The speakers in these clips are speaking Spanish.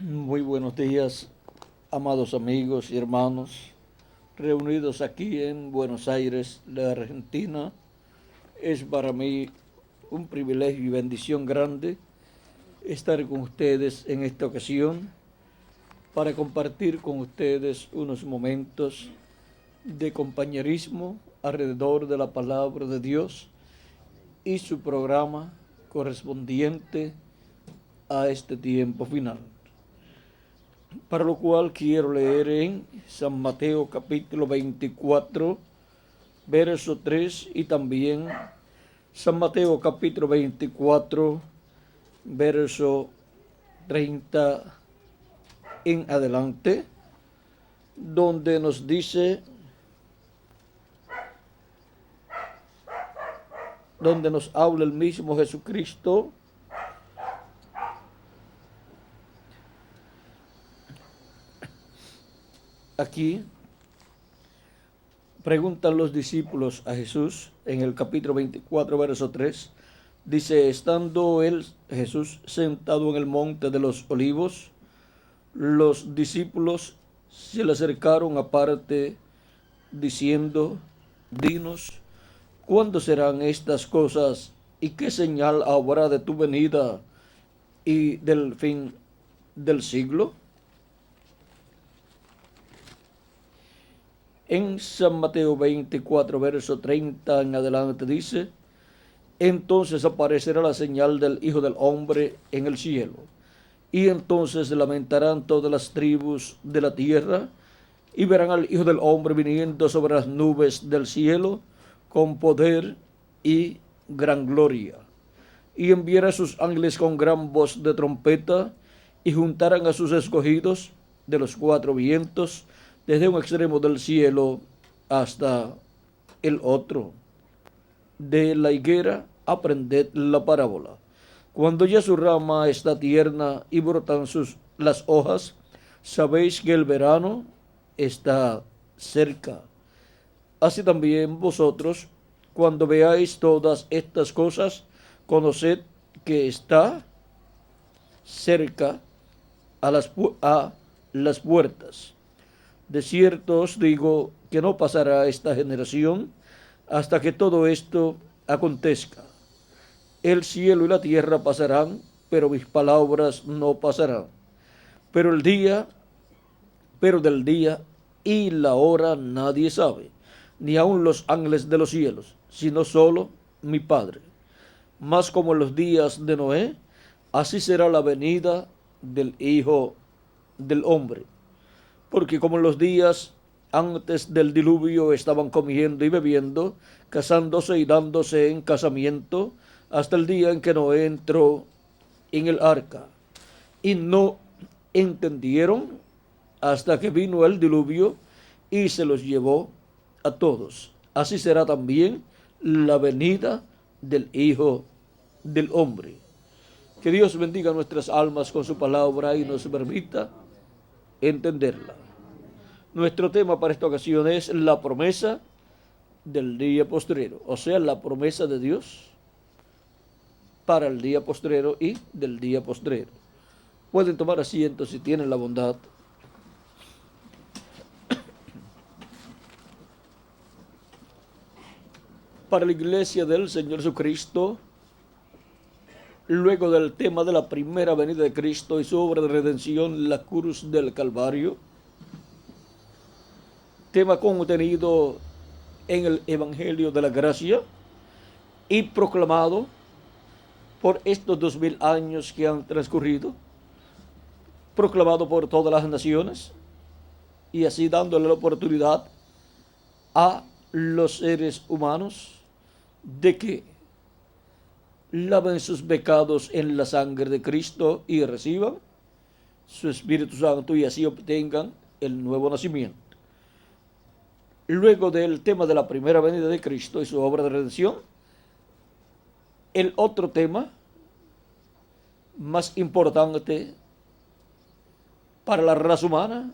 Muy buenos días, amados amigos y hermanos, reunidos aquí en Buenos Aires, la Argentina. Es para mí un privilegio y bendición grande estar con ustedes en esta ocasión para compartir con ustedes unos momentos de compañerismo alrededor de la palabra de Dios y su programa correspondiente a este tiempo final. Para lo cual quiero leer en San Mateo capítulo 24, verso 3 y también San Mateo capítulo 24, verso 30 en adelante, donde nos dice, donde nos habla el mismo Jesucristo. Aquí preguntan los discípulos a Jesús en el capítulo 24, verso 3. Dice, estando Jesús, sentado en el monte de los olivos, los discípulos se le acercaron aparte, diciendo, dinos, ¿cuándo serán estas cosas y qué señal habrá de tu venida y del fin del siglo? En San Mateo 24, verso 30 en adelante dice, entonces aparecerá la señal del Hijo del Hombre en el cielo, y entonces se lamentarán todas las tribus de la tierra, y verán al Hijo del Hombre viniendo sobre las nubes del cielo, con poder y gran gloria. Y enviará a sus ángeles con gran voz de trompeta, y juntarán a sus escogidos de los cuatro vientos, desde un extremo del cielo hasta el otro. De la higuera aprended la parábola. Cuando ya su rama está tierna y brotan las hojas, sabéis que el verano está cerca. Así también vosotros, cuando veáis todas estas cosas, conoced que está cerca a las puertas. De cierto os digo que no pasará esta generación hasta que todo esto acontezca. El cielo y la tierra pasarán, pero mis palabras no pasarán. Pero del día y la hora nadie sabe, ni aun los ángeles de los cielos, sino solo mi Padre. Mas como en los días de Noé, así será la venida del Hijo del Hombre. Porque como en los días antes del diluvio estaban comiendo y bebiendo, casándose y dándose en casamiento, hasta el día en que Noé entró en el arca. Y no entendieron hasta que vino el diluvio y se los llevó a todos. Así será también la venida del Hijo del Hombre. Que Dios bendiga nuestras almas con su palabra y nos permita entenderla. Nuestro tema para esta ocasión es la promesa del día postrero, o sea, la promesa de Dios para el día postrero y del día postrero. Pueden tomar asiento si tienen la bondad. Para la iglesia del Señor Jesucristo, luego del tema de la primera venida de Cristo y su obra de redención, la cruz del Calvario, tema contenido en el Evangelio de la Gracia y proclamado por estos 2000 años que han transcurrido, proclamado por todas las naciones y así dándole la oportunidad a los seres humanos de que laven sus pecados en la sangre de Cristo y reciban su Espíritu Santo y así obtengan el nuevo nacimiento. Luego del tema de la primera venida de Cristo y su obra de redención, el otro tema más importante para la raza humana,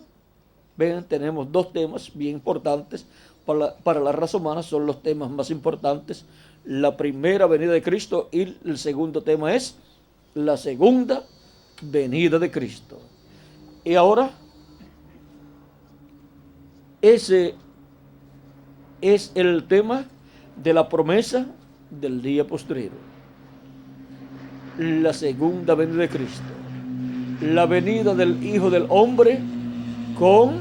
ven, tenemos dos temas bien importantes para la raza humana, son los temas más importantes, la primera venida de Cristo y el segundo tema es la segunda venida de Cristo. Y ahora, ese es el tema de la promesa del día postrero. La segunda venida de Cristo. La venida del Hijo del Hombre con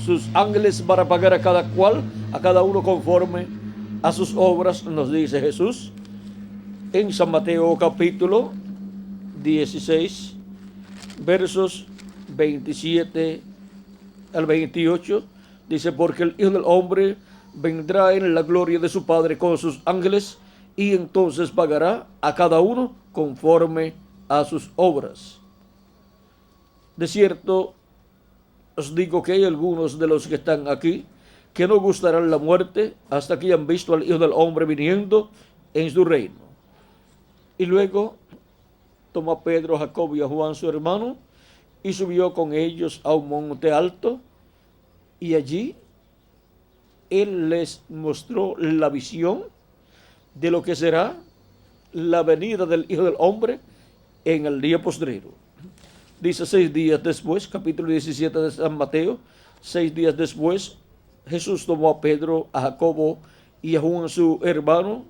sus ángeles para pagar a cada cual, a cada uno conforme a sus obras, nos dice Jesús en San Mateo capítulo 16, versos 27 al 28. Dice, porque el Hijo del Hombre vendrá en la gloria de su Padre con sus ángeles, y entonces pagará a cada uno conforme a sus obras. De cierto, os digo que hay algunos de los que están aquí que no gustarán la muerte hasta que hayan visto al Hijo del Hombre viniendo en su reino. Y luego tomó a Pedro, a Jacobo y a Juan su hermano, y subió con ellos a un monte alto, y allí él les mostró la visión de lo que será la venida del Hijo del Hombre en el día postrero. Dice, 6 días después, capítulo 17 de San Mateo, 6 días después, Jesús tomó a Pedro, a Jacobo y a Juan su hermano,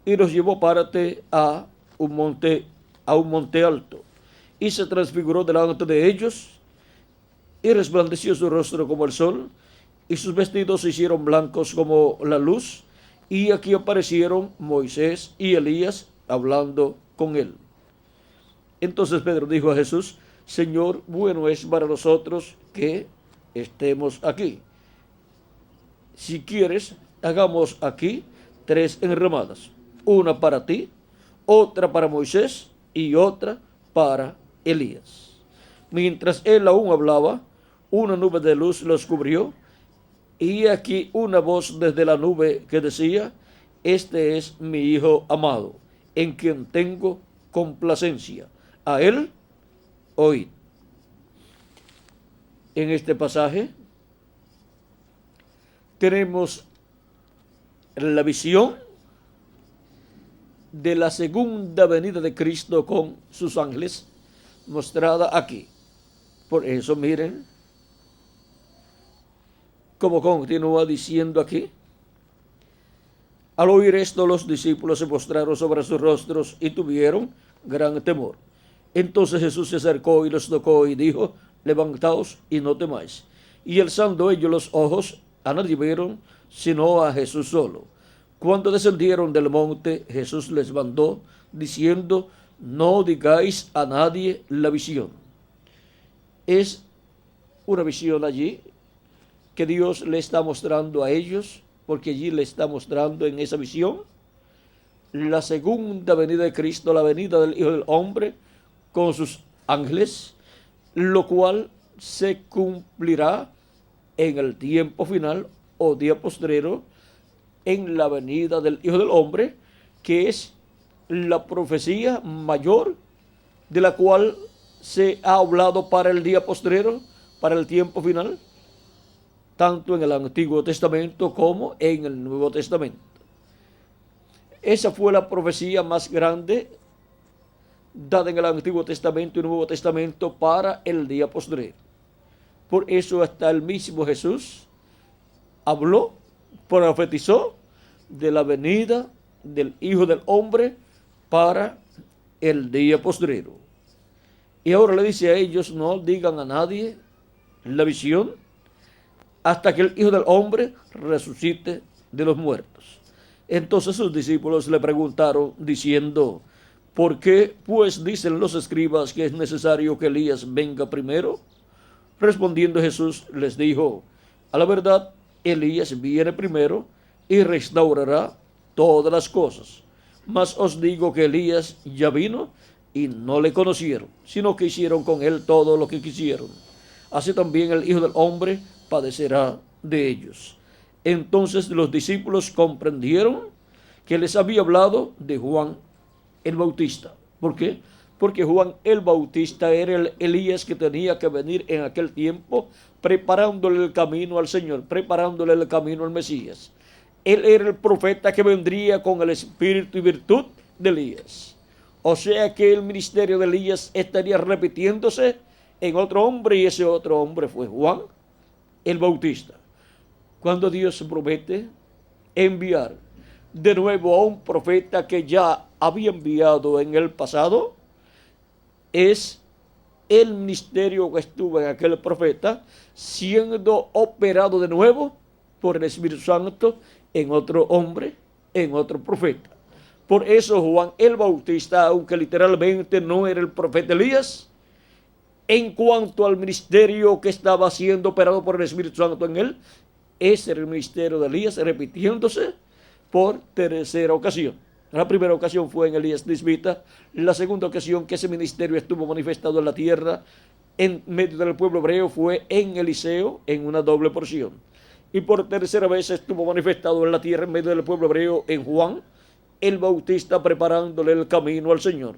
y los llevó aparte a un monte alto, y se transfiguró delante de ellos, y resplandeció su rostro como el sol, y sus vestidos se hicieron blancos como la luz, y aquí aparecieron Moisés y Elías hablando con él. Entonces Pedro dijo a Jesús, Señor, bueno es para nosotros que estemos aquí. Si quieres, hagamos aquí 3 enramadas, una para ti, otra para Moisés y otra para Elías. Mientras él aún hablaba, una nube de luz los cubrió, y aquí una voz desde la nube que decía, este es mi Hijo amado, en quien tengo complacencia. A él oíd. En este pasaje tenemos la visión de la segunda venida de Cristo con sus ángeles mostrada aquí. Por eso miren como continúa diciendo aquí. Al oír esto, los discípulos se postraron sobre sus rostros y tuvieron gran temor. Entonces Jesús se acercó y los tocó y dijo, levantaos y no temáis. Y alzando ellos los ojos, a nadie vieron, sino a Jesús solo. Cuando descendieron del monte, Jesús les mandó, diciendo, no digáis a nadie la visión. Es una visión allí que Dios le está mostrando a ellos, porque allí le está mostrando en esa visión la segunda venida de Cristo, la venida del Hijo del Hombre con sus ángeles, lo cual se cumplirá en el tiempo final o día postrero, en la venida del Hijo del Hombre, que es la profecía mayor de la cual se ha hablado para el día postrero, para el tiempo final, tanto en el Antiguo Testamento como en el Nuevo Testamento. Esa fue la profecía más grande dada en el Antiguo Testamento y Nuevo Testamento para el día postrero. Por eso hasta el mismo Jesús habló, profetizó de la venida del Hijo del Hombre para el día postrero. Y ahora le dice a ellos, no digan a nadie la visión hasta que el Hijo del Hombre resucite de los muertos. Entonces sus discípulos le preguntaron diciendo, ¿por qué pues dicen los escribas que es necesario que Elías venga primero? Respondiendo Jesús les dijo, a la verdad, Elías viene primero y restaurará todas las cosas. Mas os digo que Elías ya vino y no le conocieron, sino que hicieron con él todo lo que quisieron. Así también el Hijo del Hombre padecerá de ellos. Entonces los discípulos comprendieron que les había hablado de Juan el Bautista. ¿Por qué? Porque Juan el Bautista era el Elías que tenía que venir en aquel tiempo, preparándole el camino al Señor, preparándole el camino al Mesías. Él era el profeta que vendría con el espíritu y virtud de Elías. O sea que el ministerio de Elías estaría repitiéndose en otro hombre, y ese otro hombre fue Juan el Bautista. Cuando Dios promete enviar de nuevo a un profeta que ya había enviado en el pasado, es el ministerio que estuvo en aquel profeta siendo operado de nuevo por el Espíritu Santo en otro hombre, en otro profeta. Por eso Juan el Bautista, aunque literalmente no era el profeta Elías, en cuanto al ministerio que estaba siendo operado por el Espíritu Santo en él, ese era el ministerio de Elías, repitiéndose por tercera ocasión. La primera ocasión fue en Elías Tisbita, la segunda ocasión que ese ministerio estuvo manifestado en la tierra en medio del pueblo hebreo fue en Eliseo, en una doble porción. Y por tercera vez estuvo manifestado en la tierra en medio del pueblo hebreo en Juan el Bautista, preparándole el camino al Señor.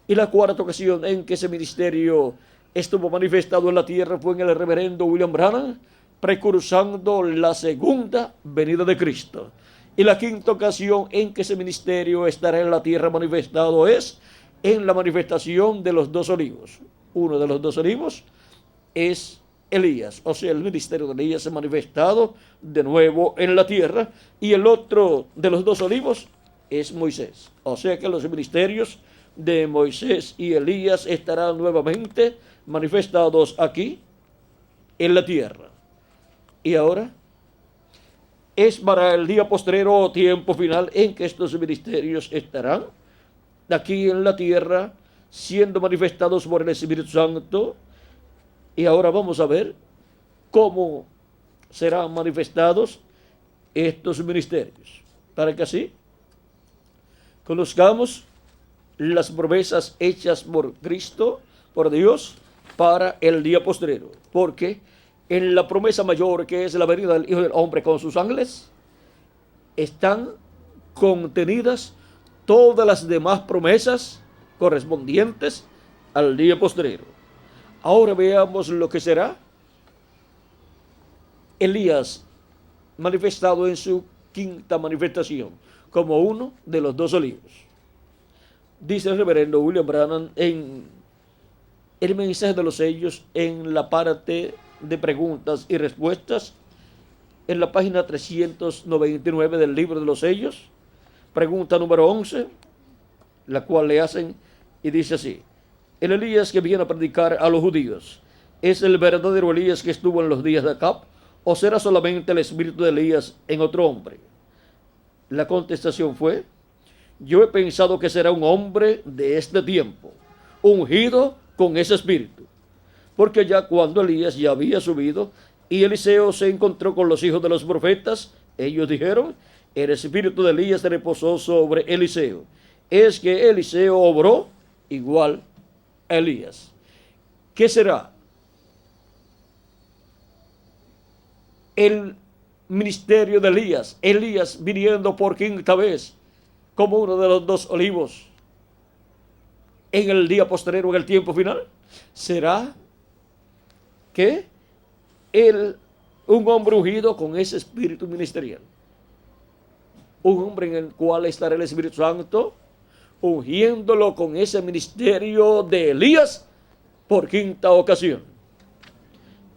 Y la cuarta ocasión en que ese ministerio estuvo manifestado en la tierra fue en el reverendo William Branham, precursando la segunda venida de Cristo. Y la quinta ocasión en que ese ministerio estará en la tierra manifestado es en la manifestación de los dos olivos. Uno de los dos olivos es Elías, o sea, el ministerio de Elías se ha manifestado de nuevo en la tierra, y el otro de los dos olivos es Moisés. O sea que los ministerios de Moisés y Elías estarán nuevamente manifestados aquí en la tierra. Y ahora es para el día postrero o tiempo final en que estos ministerios estarán aquí en la tierra siendo manifestados por el Espíritu Santo. Y ahora vamos a ver cómo serán manifestados estos ministerios, para que así conozcamos las promesas hechas por Cristo, por Dios, para el día postrero. Porque en la promesa mayor, que es la venida del Hijo del Hombre con sus ángeles, están contenidas todas las demás promesas correspondientes al día postrero. Ahora veamos lo que será Elías manifestado en su quinta manifestación como uno de los dos olivos. Dice el reverendo William Branham en el mensaje de los sellos, en la parte de preguntas y respuestas, en la página 399 del libro de los sellos, pregunta número 11, la cual le hacen y dice así: el Elías que viene a predicar a los judíos, ¿es el verdadero Elías que estuvo en los días de Acab, o será solamente el espíritu de Elías en otro hombre? La contestación fue: yo he pensado que será un hombre de este tiempo, ungido con ese espíritu. Porque ya cuando Elías ya había subido y Eliseo se encontró con los hijos de los profetas, ellos dijeron: el espíritu de Elías reposó sobre Eliseo. Es que Eliseo obró igual a Elías. ¿Qué será el ministerio de Elías? Elías viniendo por quinta vez como uno de los dos olivos en el día postrero, en el tiempo final. ¿Será que un hombre ungido con ese espíritu ministerial? Un hombre en el cual estará el Espíritu Santo ungiéndolo con ese ministerio de Elías por quinta ocasión.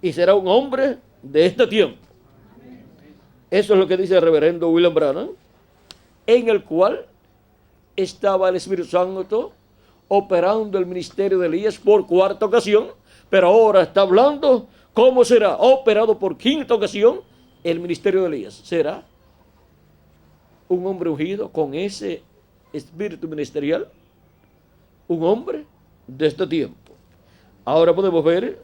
Y será un hombre de este tiempo. Eso es lo que dice el reverendo William Branham, en el cual estaba el Espíritu Santo operando el ministerio de Elías por cuarta ocasión, pero ahora está hablando cómo será operado por quinta ocasión el ministerio de Elías. Será un hombre ungido con ese espíritu ministerial, un hombre de este tiempo. Ahora podemos ver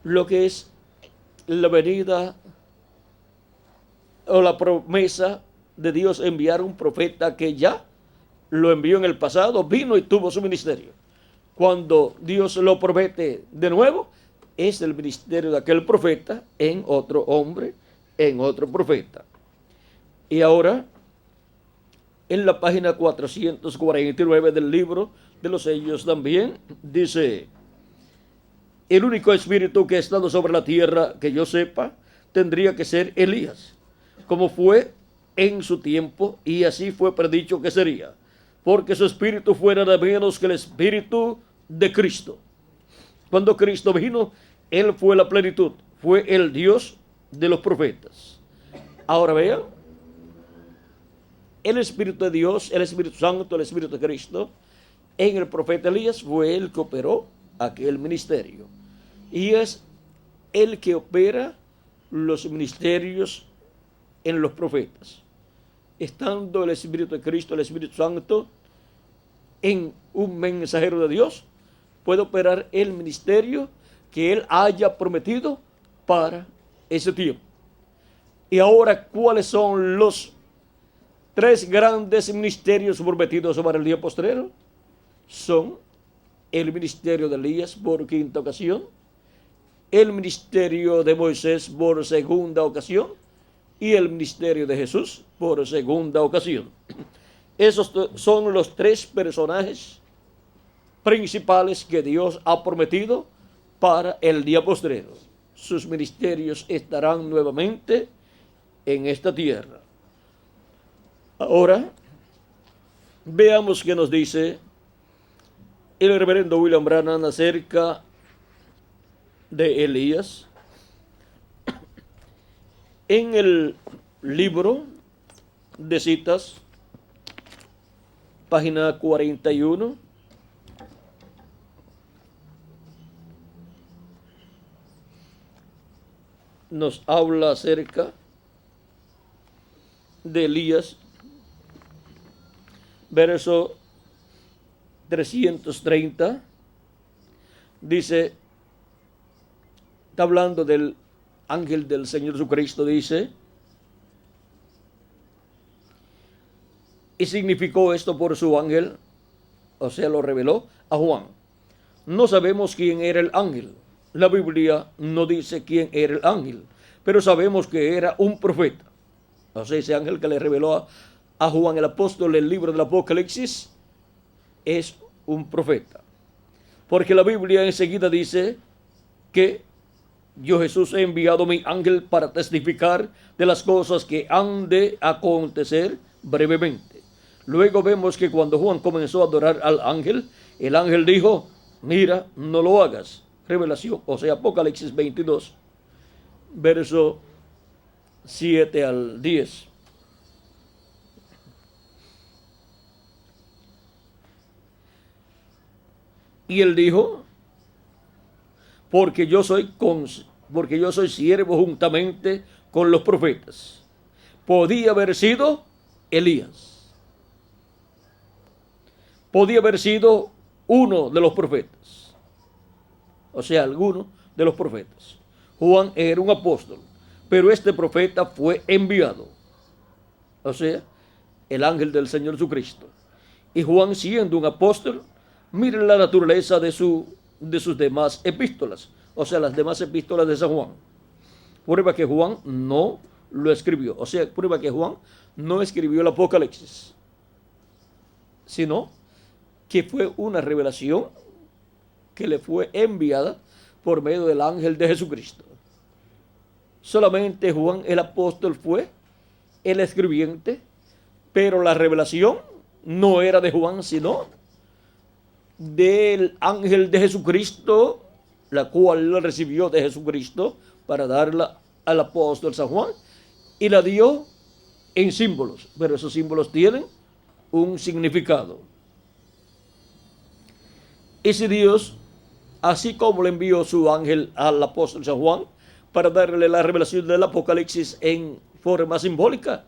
lo que es la venida o la promesa de Dios enviar un profeta que ya lo envió en el pasado, vino y tuvo su ministerio. Cuando Dios lo promete de nuevo, es el ministerio de aquel profeta en otro hombre, en otro profeta. Y ahora, en la página 449 del libro de los sellos también, dice: el único espíritu que ha estado sobre la tierra, que yo sepa, tendría que ser Elías, como fue en su tiempo, y así fue predicho que sería, porque su espíritu fuera de menos que el espíritu de Cristo. Cuando Cristo vino, Él fue la plenitud, fue el Dios de los profetas. Ahora vean, el Espíritu de Dios, el Espíritu Santo, el Espíritu de Cristo, en el profeta Elías fue el que operó aquel ministerio. Y es el que opera los ministerios en los profetas. Estando el Espíritu de Cristo, el Espíritu Santo, en un mensajero de Dios, puede operar el ministerio que Él haya prometido para ese tiempo. Y ahora, ¿cuáles son los 3 grandes ministerios prometidos para el día postrero? Son el ministerio de Elías por 5ª ocasión, el ministerio de Moisés por 2ª ocasión y el ministerio de Jesús por 2ª ocasión. Esos son los 3 personajes principales que Dios ha prometido para el día postrero. Sus ministerios estarán nuevamente en esta tierra. Ahora, veamos qué nos dice el reverendo William Branham acerca de Elías. En el libro de citas, página 41, nos habla acerca de Elías, verso 330, dice, está hablando del ángel del Señor Jesucristo, dice, y significó esto por su ángel, o sea, lo reveló a Juan. No sabemos quién era el ángel. La Biblia no dice quién era el ángel, pero sabemos que era un profeta. O sea, ese ángel que le reveló a Juan el apóstol el libro del Apocalipsis es un profeta. Porque la Biblia enseguida dice que yo, Jesús, he enviado mi ángel para testificar de las cosas que han de acontecer brevemente. Luego vemos que cuando Juan comenzó a adorar al ángel, el ángel dijo, mira, no lo hagas. Revelación, o sea, Apocalipsis 22, verso 7 al 10. Y él dijo, porque yo soy siervo juntamente con los profetas. Podía haber sido Elías. Podía haber sido uno de los profetas. O sea, alguno de los profetas. Juan era un apóstol, pero este profeta fue enviado. O sea, el ángel del Señor Jesucristo. Y Juan, siendo un apóstol, miren la naturaleza de sus demás epístolas. O sea, las demás epístolas de San Juan. Prueba que Juan no lo escribió. O sea, prueba que Juan no escribió el Apocalipsis, sino que fue una revelación que le fue enviada por medio del ángel de Jesucristo. Solamente Juan el apóstol fue el escribiente, pero la revelación no era de Juan, sino del ángel de Jesucristo, la cual la recibió de Jesucristo para darla al apóstol San Juan, y la dio en símbolos, pero esos símbolos tienen un significado. Y si Dios, así como le envió su ángel al apóstol San Juan para darle la revelación del Apocalipsis en forma simbólica,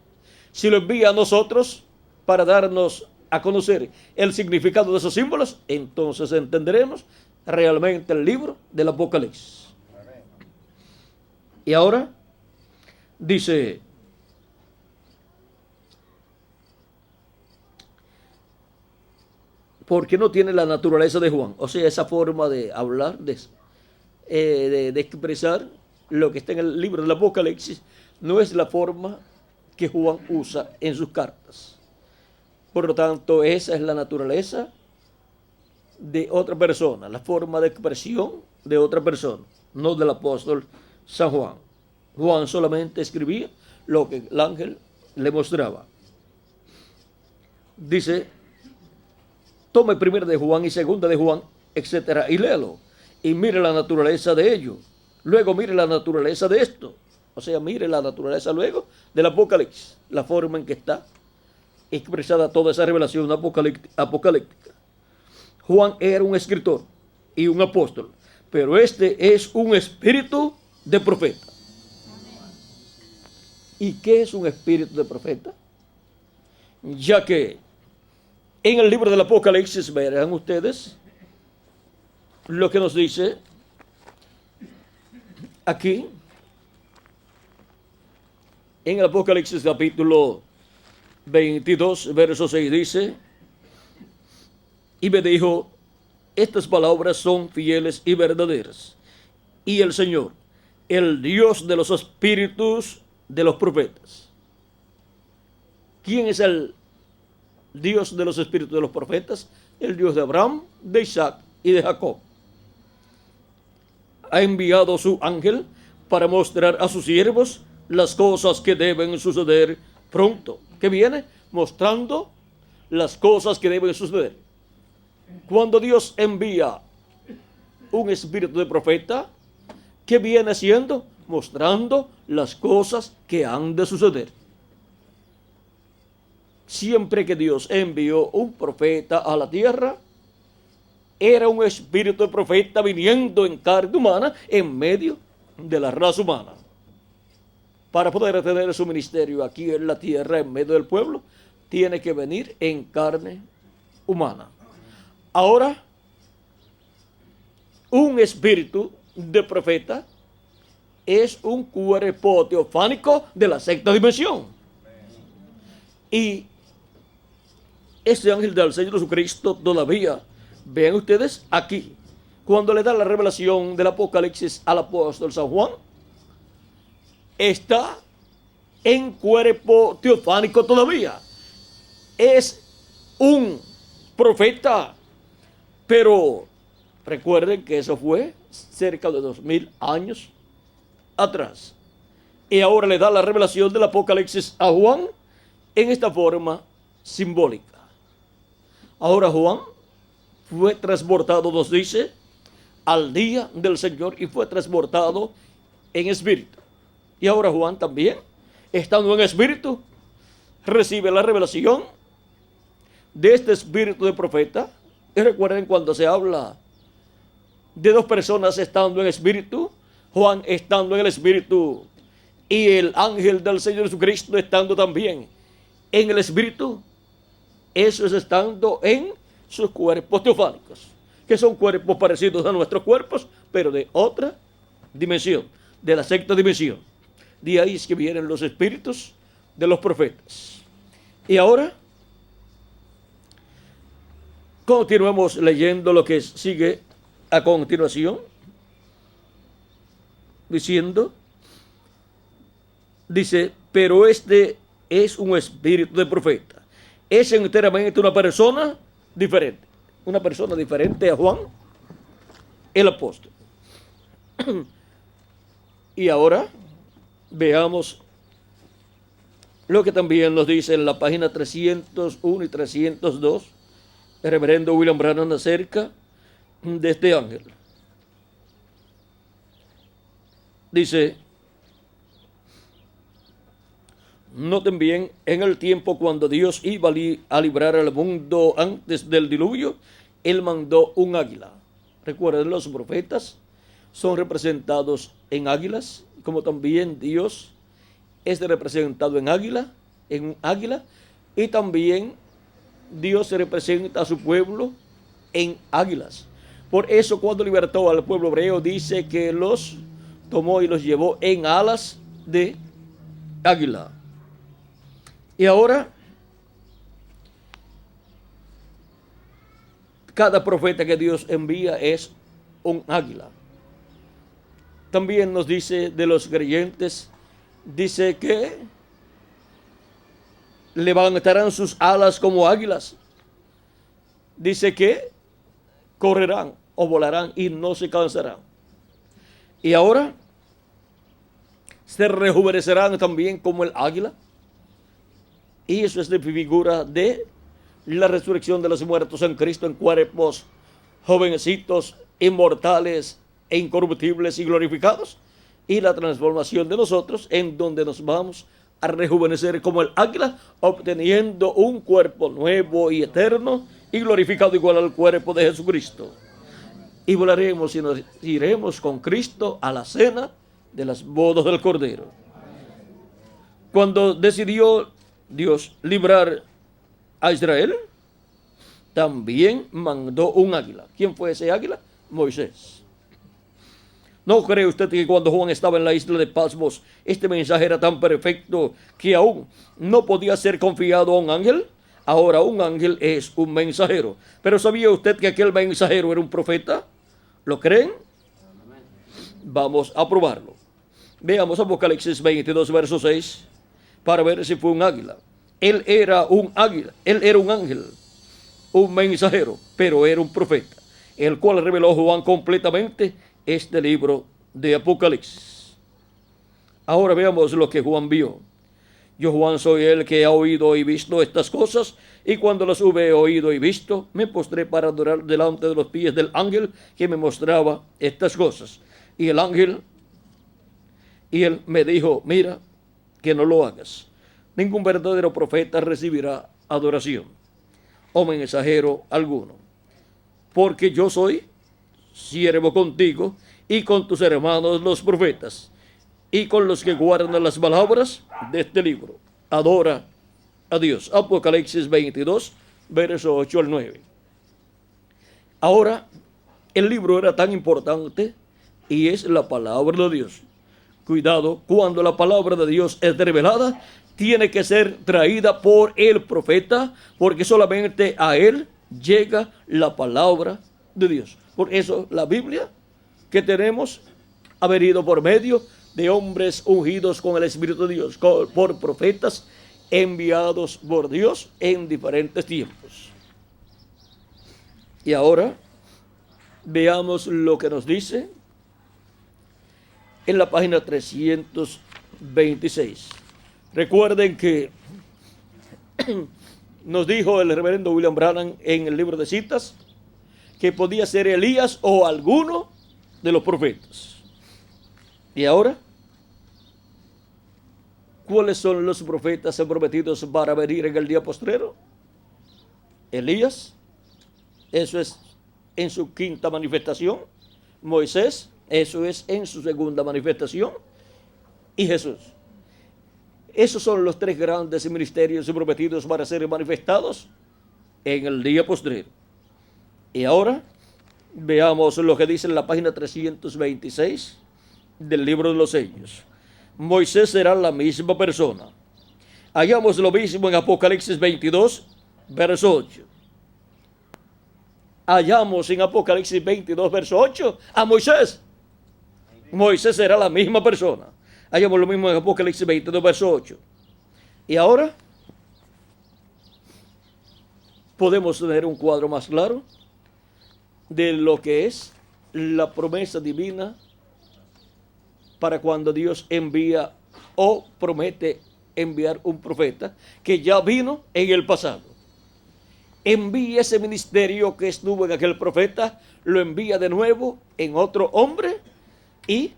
si lo envía a nosotros para darnos a conocer el significado de esos símbolos, entonces entenderemos realmente el libro del Apocalipsis. Amén. Y ahora dice, porque no tiene la naturaleza de Juan, o sea, esa forma de hablar, de expresar lo que está en el libro del Apocalipsis, no es la forma que Juan usa en sus cartas. Por lo tanto, esa es la naturaleza de otra persona, la forma de expresión de otra persona, no del apóstol San Juan. Juan solamente escribía lo que el ángel le mostraba. Dice, tome primera de Juan y segunda de Juan, etcétera, y léalo. y mire la naturaleza de ello. Luego mire la naturaleza de esto. O sea, mire la naturaleza luego del Apocalipsis, la forma en que está expresada toda esa revelación apocalíptica. Juan era un escritor y un apóstol, pero este es un espíritu de profeta. ¿Y qué es un espíritu de profeta? Ya que en el libro del Apocalipsis verán ustedes lo que nos dice aquí en el Apocalipsis capítulo 22, verso 6 dice: y me dijo, estas palabras son fieles y verdaderas. Y el Señor, el Dios de los espíritus de los profetas. ¿Quién es el Dios de los espíritus de los profetas? El Dios de Abraham, de Isaac y de Jacob. Ha enviado su ángel para mostrar a sus siervos las cosas que deben suceder pronto. ¿Qué viene? Mostrando las cosas que deben suceder. Cuando Dios envía un espíritu de profeta, ¿qué viene haciendo? Mostrando las cosas que han de suceder. Siempre que Dios envió un profeta a la tierra, era un espíritu de profeta viniendo en carne humana en medio de la raza humana. Para poder tener su ministerio aquí en la tierra, en medio del pueblo, tiene que venir en carne humana. Ahora, un espíritu de profeta es un cuerpo teofánico de la sexta dimensión. Y ese ángel del Señor Jesucristo todavía, vean ustedes aquí, cuando le da la revelación del Apocalipsis al apóstol San Juan, está en cuerpo teofánico todavía. Es un profeta, pero recuerden que eso fue cerca de 2000 años atrás. Y ahora le da la revelación del Apocalipsis a Juan en esta forma simbólica. Ahora Juan fue transportado, nos dice, al día del Señor y fue transportado en espíritu. Y ahora Juan también, estando en espíritu, recibe la revelación de este espíritu de profeta. Y recuerden cuando se habla de dos personas estando en espíritu, Juan estando en el espíritu y el ángel del Señor Jesucristo estando también en el espíritu, eso es estando en sus cuerpos teofánicos, que son cuerpos parecidos a nuestros cuerpos, pero de otra dimensión, de la sexta dimensión. De ahí es que vienen los espíritus de los profetas. Y ahora continuemos leyendo lo que sigue a continuación, diciendo, dice, pero este es un espíritu de profeta. Es enteramente una persona diferente a Juan, el apóstol. Y ahora veamos lo que también nos dice en la página 301 y 302 el reverendo William Branham acerca de este ángel. Dice, noten bien, en el tiempo cuando Dios iba a librar al mundo antes del diluvio, Él mandó un águila. Recuerden, los profetas son representados en águilas, como también Dios es representado en un águila, y también Dios se representa a su pueblo en águilas. Por eso cuando libertó al pueblo hebreo, dice que los tomó y los llevó en alas de águila. Y ahora, cada profeta que Dios envía es un águila. También nos dice de los creyentes, dice que levantarán sus alas como águilas. Dice que correrán o volarán y no se cansarán. Y ahora se rejuvenecerán también como el águila. Y eso es de figura de la resurrección de los muertos en Cristo en cuerpos jovencitos inmortales e incorruptibles y glorificados, y la transformación de nosotros, en donde nos vamos a rejuvenecer como el águila, obteniendo un cuerpo nuevo y eterno y glorificado igual al cuerpo de Jesucristo. Y volaremos y nos iremos con Cristo a la cena de las bodas del Cordero. Cuando decidió Dios librar a Israel, también mandó un águila. ¿Quién fue ese águila? Moisés. ¿No cree usted que cuando Juan estaba en la isla de Patmos, este mensaje era tan perfecto que aún no podía ser confiado a un ángel? Ahora un ángel es un mensajero. Pero ¿sabía usted que aquel mensajero era un profeta? ¿Lo creen? Vamos a probarlo. Veamos Apocalipsis 22, verso 6, para ver si fue un águila. Él era un águila, él era un ángel, un mensajero, pero era un profeta, el cual reveló Juan completamente este libro de Apocalipsis. Ahora veamos lo que Juan vio. Yo, Juan, soy el que ha oído y visto estas cosas, y cuando las hube oído y visto, me postré para adorar delante de los pies del ángel que me mostraba estas cosas. Y el ángel, él me dijo, mira, que no lo hagas. Ningún verdadero profeta recibirá adoración o mensajero alguno, porque yo soy siervo contigo y con tus hermanos los profetas y con los que guardan las palabras de este libro. Adora a Dios. Apocalipsis 22, verso 8 al 9. Ahora, el libro era tan importante y es la palabra de Dios. Cuidado, cuando la palabra de Dios es revelada, tiene que ser traída por el profeta, porque solamente a él llega la palabra de Dios. Por eso la Biblia que tenemos ha venido por medio de hombres ungidos con el Espíritu de Dios, por profetas enviados por Dios en diferentes tiempos. Y ahora veamos lo que nos dice en la página 326. Recuerden que nos dijo el reverendo William Branham en el libro de citas que podía ser Elías o alguno de los profetas. Y ahora, ¿cuáles son los profetas prometidos para venir en el día postrero? Elías, eso es en su quinta manifestación. Moisés, eso es en su segunda manifestación. Y Jesús. Esos son los tres grandes ministerios prometidos para ser manifestados en el día postrero. Y ahora veamos lo que dice en la página 326 del libro de los sellos. Moisés será la misma persona. Hallamos lo mismo en Apocalipsis 22, verso 8. Hallamos en Apocalipsis 22, verso 8 a Moisés. Moisés será la misma persona. Hallamos lo mismo en Apocalipsis 22, verso 8. Y ahora podemos tener un cuadro más claro de lo que es la promesa divina para cuando Dios envía o promete enviar un profeta que ya vino en el pasado. Envía ese ministerio que estuvo en aquel profeta, lo envía de nuevo en otro hombre, y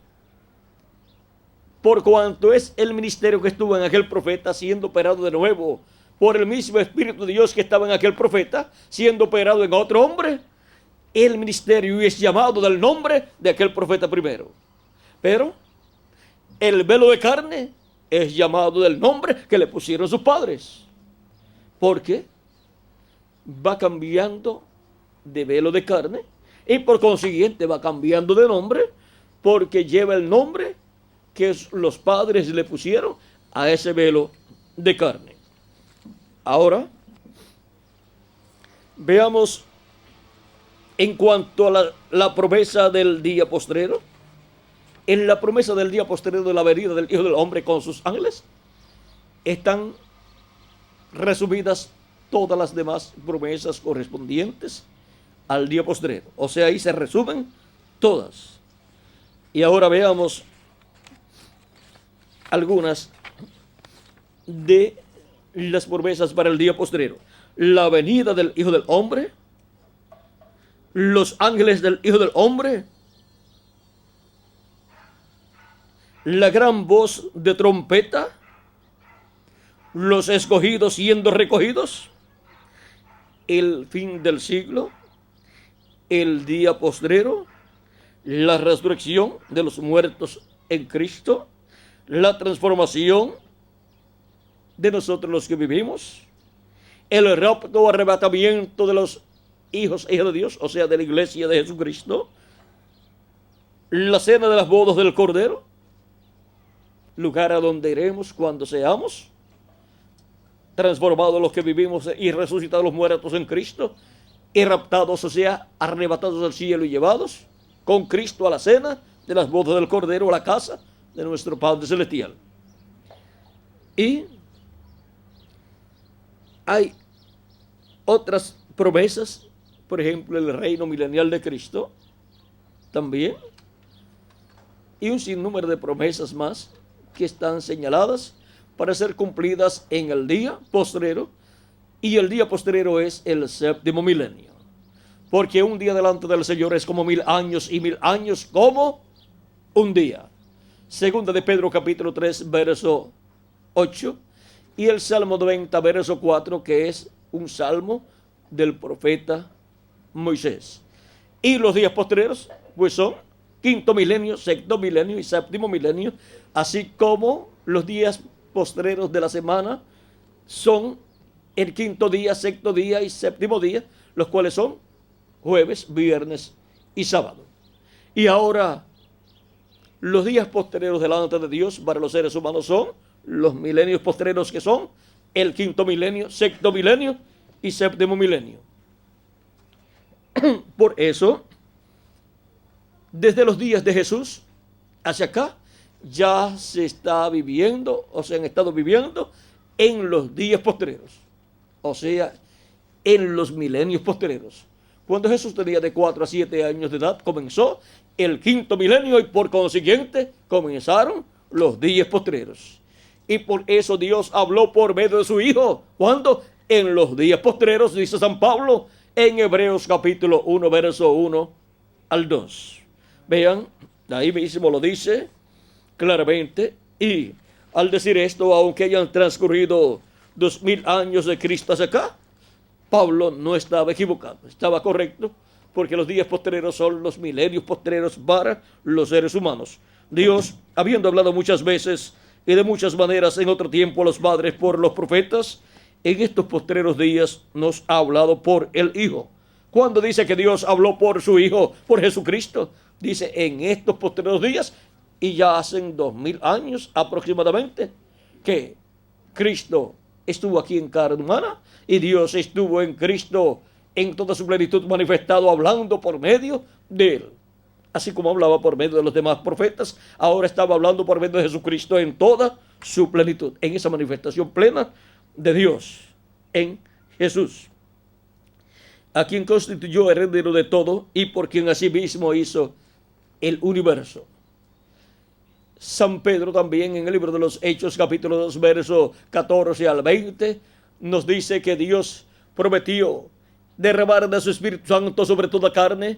por cuanto es el ministerio que estuvo en aquel profeta siendo operado de nuevo por el mismo Espíritu de Dios que estaba en aquel profeta, siendo operado en otro hombre, el ministerio es llamado del nombre de aquel profeta primero. Pero el velo de carne es llamado del nombre que le pusieron sus padres, porque va cambiando de velo de carne y por consiguiente va cambiando de nombre, porque lleva el nombre que los padres le pusieron a ese velo de carne. Ahora veamos en cuanto a la promesa del día postrero. En la promesa del día postrero de la venida del Hijo del Hombre con sus ángeles están resumidas todas las demás promesas correspondientes al día postrero. O sea, ahí se resumen todas. Y ahora veamos algunas de las promesas para el día postrero. La venida del Hijo del Hombre, los ángeles del Hijo del Hombre, la gran voz de trompeta, los escogidos siendo recogidos, el fin del siglo, el día postrero, la resurrección de los muertos en Cristo, la transformación de nosotros los que vivimos, el rapto o arrebatamiento de los hijos e hijas de Dios, o sea, de la iglesia de Jesucristo, la cena de las bodas del Cordero, lugar a donde iremos cuando seamos transformados los que vivimos y resucitados los muertos en Cristo, y raptados, o sea, arrebatados al cielo y llevados con Cristo a la cena de las bodas del Cordero, a la casa de nuestro Padre Celestial. Y hay otras promesas, por ejemplo, el reino milenial de Cristo, también, y un sinnúmero de promesas más que están señaladas para ser cumplidas en el día postrero, y el día postrero es el séptimo milenio, porque un día delante del Señor es como 1000 años, y 1000 años como un día. Segunda de Pedro capítulo 3 verso 8, y el Salmo 90 verso 4, que es un salmo del profeta Moisés. Y los días postreros pues son quinto milenio, sexto milenio y séptimo milenio, así como los días postreros de la semana son el quinto día, sexto día y séptimo día, los cuales son jueves, viernes y sábado. Y ahora, los días postreros delante de Dios para los seres humanos son los milenios postreros, que son el quinto milenio, sexto milenio y séptimo milenio. Por eso, desde los días de Jesús hacia acá, ya se está viviendo, o se han estado viviendo en los días postreros, o sea, en los milenios postreros. Cuando Jesús tenía de 4 a 7 años de edad, comenzó el quinto milenio, y por consiguiente comenzaron los días postreros. Y por eso Dios habló por medio de su Hijo. ¿Cuándo? En los días postreros, dice San Pablo en Hebreos capítulo 1, verso 1 al 2. Vean, ahí mismo lo dice claramente. Y al decir esto, aunque hayan transcurrido 2000 años de Cristo hacia acá, Pablo no estaba equivocado, estaba correcto, porque los días postreros son los milenios postreros para los seres humanos. Dios, habiendo hablado muchas veces y de muchas maneras en otro tiempo a los padres por los profetas, en estos postreros días nos ha hablado por el Hijo. Cuando dice que Dios habló por su Hijo, por Jesucristo, dice en estos postreros días, y ya hacen 2000 años aproximadamente que Cristo estuvo aquí en carne humana, y Dios estuvo en Cristo en toda su plenitud manifestado, hablando por medio de él. Así como hablaba por medio de los demás profetas, ahora estaba hablando por medio de Jesucristo en toda su plenitud, en esa manifestación plena de Dios en Jesús, a quien constituyó heredero de todo y por quien asimismo hizo el universo. San Pedro también en el libro de los Hechos capítulo 2 verso 14 al 20 nos dice que Dios prometió derramar de su Espíritu Santo sobre toda carne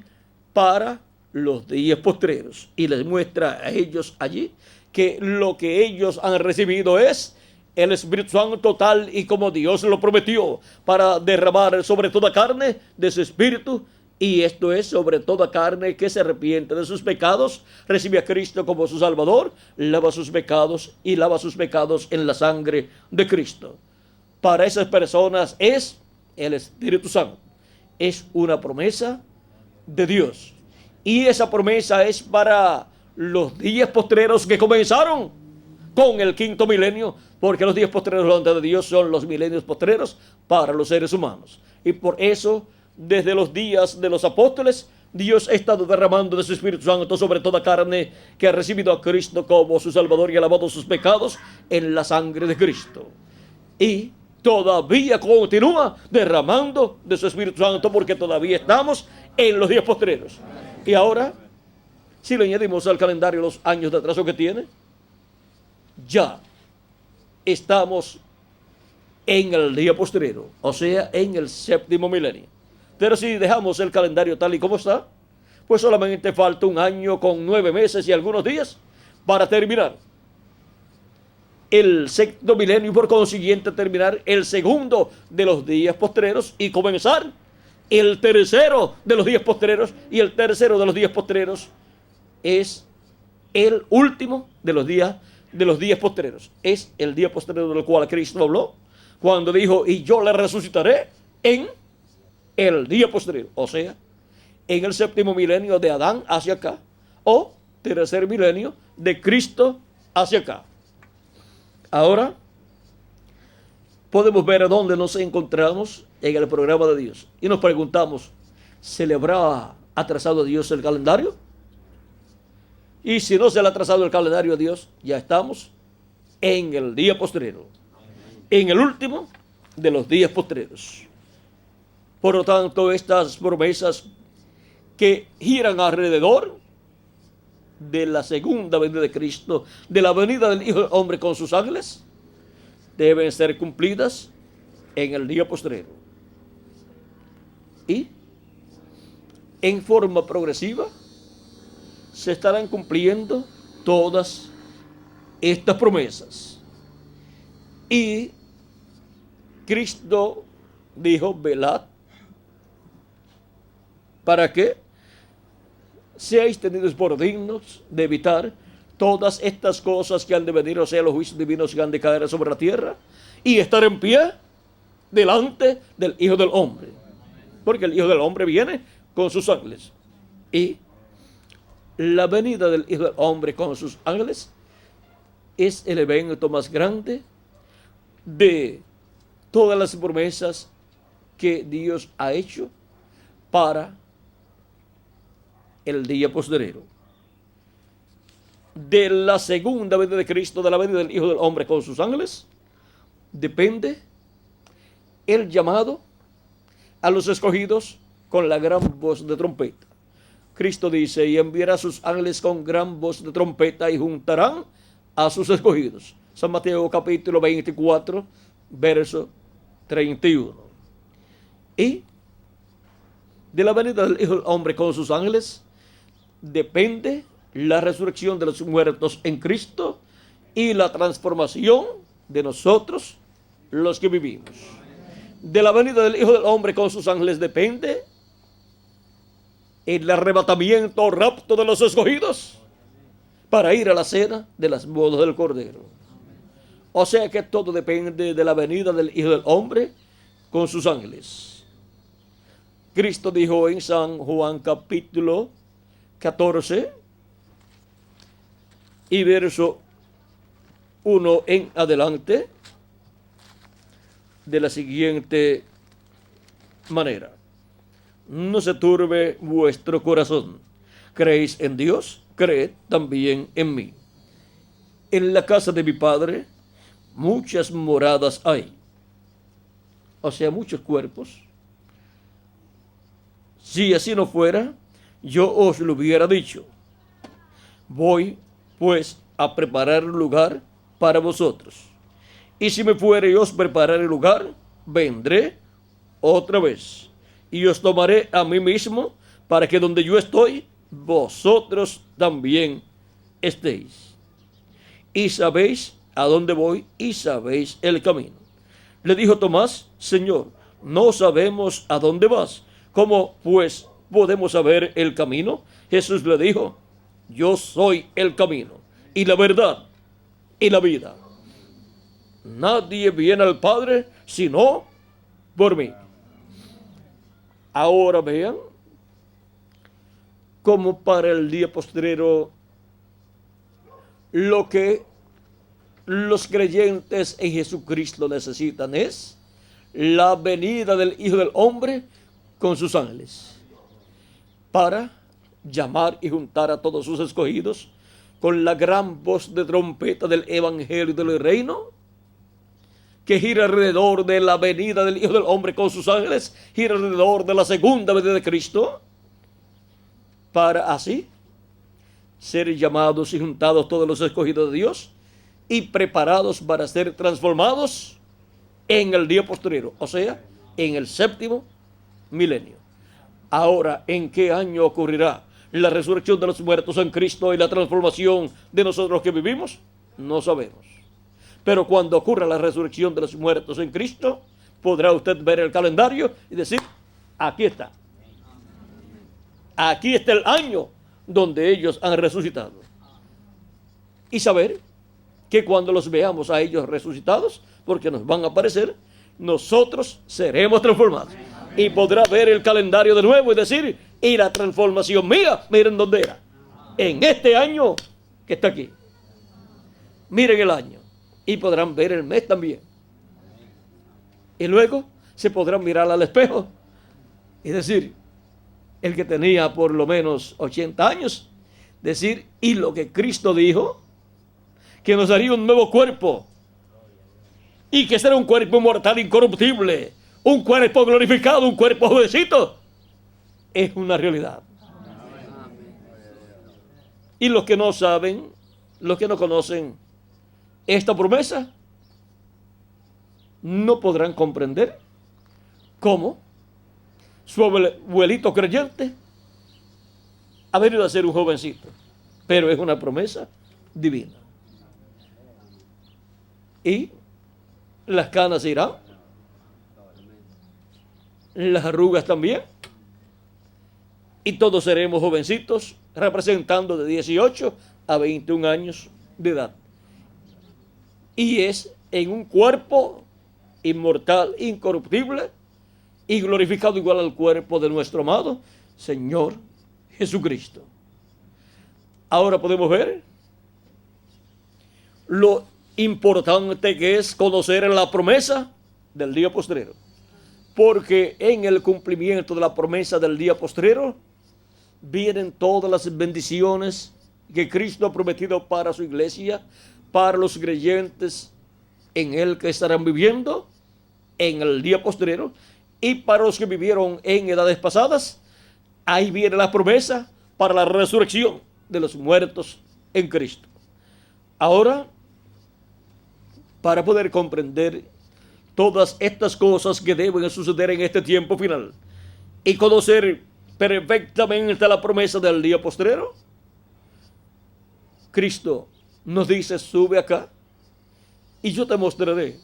para los días postreros, y les muestra a ellos allí que lo que ellos han recibido es el Espíritu Santo tal y como Dios lo prometió, para derramar sobre toda carne de su Espíritu. Y esto es sobre toda carne que se arrepiente de sus pecados, recibe a Cristo como su Salvador, lava sus pecados y lava sus pecados en la sangre de Cristo. Para esas personas es el Espíritu Santo. Es una promesa de Dios. Y esa promesa es para los días postreros que comenzaron con el quinto milenio, porque los días postreros delante de Dios son los milenios postreros para los seres humanos. Y por eso, desde los días de los apóstoles, Dios ha estado derramando de su Espíritu Santo sobre toda carne que ha recibido a Cristo como su Salvador y ha lavado sus pecados en la sangre de Cristo. Y todavía continúa derramando de su Espíritu Santo, porque todavía estamos en los días postreros. Y ahora, si le añadimos al calendario los años de atraso que tiene, ya estamos en el día postrero, o sea, en el séptimo milenio. Pero si dejamos el calendario tal y como está, pues solamente falta un año con 9 meses y algunos días para terminar el sexto milenio y por consiguiente terminar el segundo de los días postreros y comenzar el tercero de los días postreros, y el tercero de los días postreros es el último de los días postreros. Es el día postrero del cual Cristo habló cuando dijo: y yo le resucitaré en el día postrero, o sea, en el séptimo milenio de Adán hacia acá, o tercer milenio de Cristo hacia acá. Ahora podemos ver a dónde nos encontramos en el programa de Dios y nos preguntamos: ¿se le habrá atrasado a Dios el calendario? Y si no se le ha atrasado el calendario a Dios, ya estamos en el día postrero, en el último de los días postreros. Por lo tanto, estas promesas que giran alrededor de la segunda venida de Cristo, de la venida del Hijo del Hombre con sus ángeles, deben ser cumplidas en el día postrero. Y en forma progresiva se estarán cumpliendo todas estas promesas. Y Cristo dijo: velad, para que seáis tenidos por dignos de evitar todas estas cosas que han de venir, o sea, los juicios divinos que han de caer sobre la tierra, y estar en pie delante del Hijo del Hombre. Porque el Hijo del Hombre viene con sus ángeles. Y la venida del Hijo del Hombre con sus ángeles es el evento más grande de todas las promesas que Dios ha hecho para el día postrero. De la segunda venida de Cristo, de la venida del Hijo del Hombre con sus ángeles, depende el llamado a los escogidos con la gran voz de trompeta. Cristo dice: y enviará a sus ángeles con gran voz de trompeta y juntarán a sus escogidos. San Mateo capítulo 24, verso 31. Y de la venida del Hijo del Hombre con sus ángeles depende la resurrección de los muertos en Cristo y la transformación de nosotros, los que vivimos. De la venida del Hijo del Hombre con sus ángeles depende el arrebatamiento o rapto de los escogidos para ir a la cena de las bodas del Cordero. O sea que todo depende de la venida del Hijo del Hombre con sus ángeles. Cristo dijo en San Juan capítulo 14 y verso 1 en adelante de la siguiente manera: no se turbe vuestro corazón. ¿Creéis en Dios? Creed también en mí. En la casa de mi Padre muchas moradas hay, o sea, muchos cuerpos. Si así no fuera, yo os lo hubiera dicho. Voy, pues, a preparar lugar para vosotros. Y si me fuere y os prepararé lugar, vendré otra vez y os tomaré a mí mismo, para que donde yo estoy, vosotros también estéis. Y sabéis a dónde voy y sabéis el camino. Le dijo Tomás: Señor, no sabemos a dónde vas. ¿Cómo pues podemos saber el camino? Jesús le dijo: yo soy el camino y la verdad y la vida. Nadie viene al Padre sino por mí. Ahora vean cómo para el día postrero lo que los creyentes en Jesucristo necesitan es la venida del Hijo del Hombre con sus ángeles para llamar y juntar a todos sus escogidos con la gran voz de trompeta del Evangelio del Reino, que gira alrededor de la venida del Hijo del Hombre con sus ángeles, gira alrededor de la segunda venida de Cristo, para así ser llamados y juntados todos los escogidos de Dios y preparados para ser transformados en el día postrero, o sea, en el séptimo milenio. Ahora, ¿en qué año ocurrirá la resurrección de los muertos en Cristo y la transformación de nosotros que vivimos? No sabemos. Pero cuando ocurra la resurrección de los muertos en Cristo, podrá usted ver el calendario y decir, aquí está. Aquí está el año donde ellos han resucitado. Y saber que cuando los veamos a ellos resucitados, porque nos van a aparecer, nosotros seremos transformados. Y podrá ver el calendario de nuevo y decir, y la transformación mía, miren dónde era. En este año que está aquí. Miren el año. Y podrán ver el mes también. Y luego se podrán mirar al espejo y decir, el que tenía por lo menos 80 años, decir, y lo que Cristo dijo, que nos daría un nuevo cuerpo, y que será un cuerpo mortal incorruptible, un cuerpo glorificado, un cuerpo jovencito, es una realidad. Y los que no saben, los que no conocen esta promesa, no podrán comprender cómo su abuelito creyente ha venido a ser un jovencito, pero es una promesa divina. Y las canas se irán, las arrugas también, y todos seremos jovencitos, representando de 18 a 21 años de edad. Y es en un cuerpo inmortal, incorruptible y glorificado igual al cuerpo de nuestro amado Señor Jesucristo. Ahora podemos ver lo importante que es conocer la promesa del día postrero, porque en el cumplimiento de la promesa del día postrero vienen todas las bendiciones que Cristo ha prometido para su iglesia, para los creyentes en él que estarán viviendo en el día postrero, y para los que vivieron en edades pasadas. Ahí viene la promesa para la resurrección de los muertos en Cristo. Ahora, para poder comprender todas estas cosas que deben suceder en este tiempo final y conocer perfectamente la promesa del día postrero, Cristo nos dice, sube acá y yo te mostraré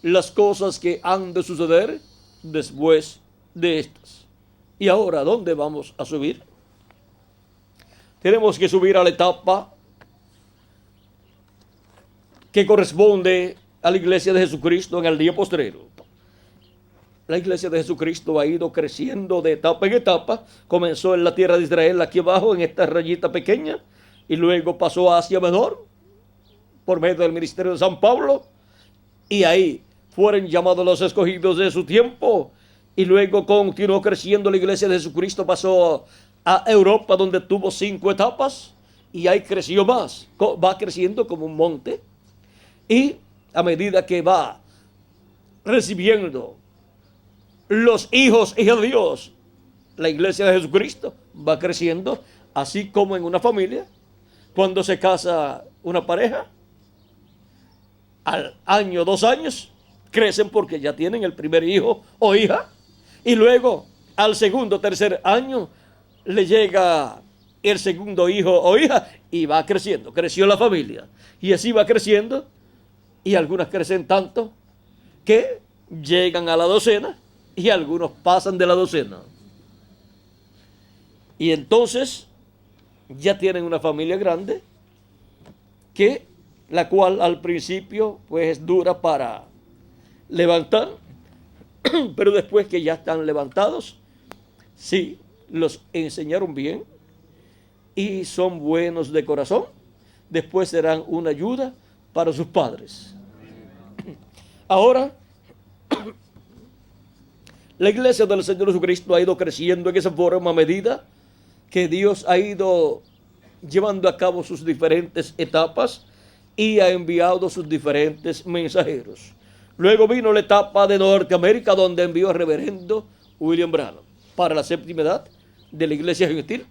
las cosas que han de suceder después de estas. Y ahora, ¿dónde vamos a subir? Tenemos que subir a la etapa que corresponde a la iglesia de Jesucristo en el día postrero. La iglesia de Jesucristo ha ido creciendo de etapa en etapa. Comenzó en la tierra de Israel, aquí abajo, en esta rayita pequeña, y luego pasó a Asia Menor, por medio del ministerio de San Pablo, y ahí fueron llamados los escogidos de su tiempo, y luego continuó creciendo la iglesia de Jesucristo, pasó a Europa, donde tuvo 5 etapas, y ahí creció más, va creciendo como un monte, y a medida que va recibiendo los hijos de Dios, la iglesia de Jesucristo va creciendo, así como en una familia, cuando se casa una pareja, al año, 2 años, crecen porque ya tienen el primer hijo o hija, y luego al segundo, tercer año, le llega el segundo hijo o hija, y va creciendo, creció la familia, y así va creciendo, y algunas crecen tanto que llegan a la docena, y algunos pasan de la docena. Y entonces ya tienen una familia grande, que la cual al principio pues es dura para levantar, pero después que ya están levantados, sí, los enseñaron bien y son buenos de corazón, después serán una ayuda para sus padres. Ahora, la iglesia del Señor Jesucristo ha ido creciendo en esa forma a medida que Dios ha ido llevando a cabo sus diferentes etapas y ha enviado sus diferentes mensajeros. Luego vino la etapa de Norteamérica, donde envió al reverendo William Branham para la 7ª edad de la iglesia gentil,